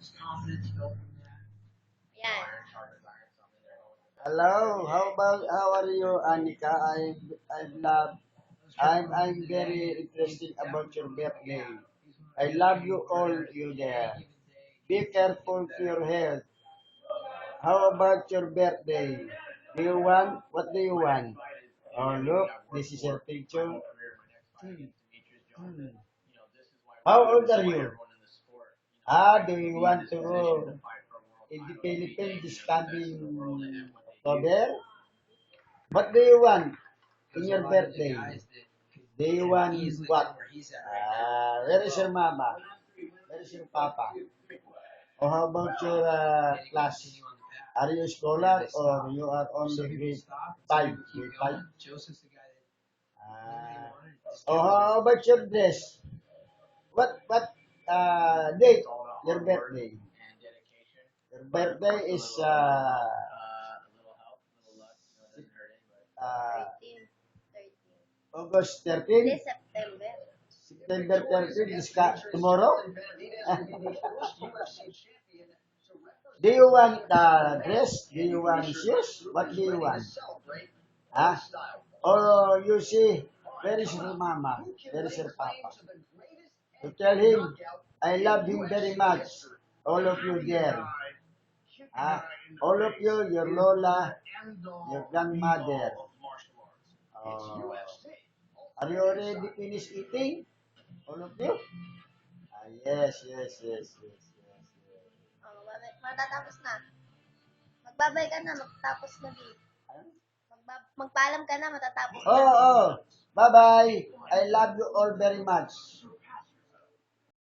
Yan. Hello, how are you, Anika? I'm very interested about your birthday. I love you all you there. Be careful to your health. How about your birthday? Do you want? What do you want? Oh, look, this is your picture. Hmm, hmm. How old are you? Do you want to go in the Philippines this coming October? What do you want in your birthday? Do you want what? Where is your mama? Where is your papa? Or how about your class? Are you a scholar or you are only grade 5? Grade 5? How about your dress? What date? Your birthday? Your birthday is uh, 13. 13. August Hindi, 13? September. September 13 is tomorrow? Do you want dress? Do you want shoes? What do you want? Huh? Oh, you see, where is your mama? Where is your papa? You tell him, I love him very much. All of you there. All of you, your Lola, your grandmother. Oh, are you already finished eating? All of you? Yes. Oh, matatapos na. Magbabay ka na, matatapos na din. Ano? Magpaalam ka na, matatapos na. Oh. Bye-bye. I love you all very much.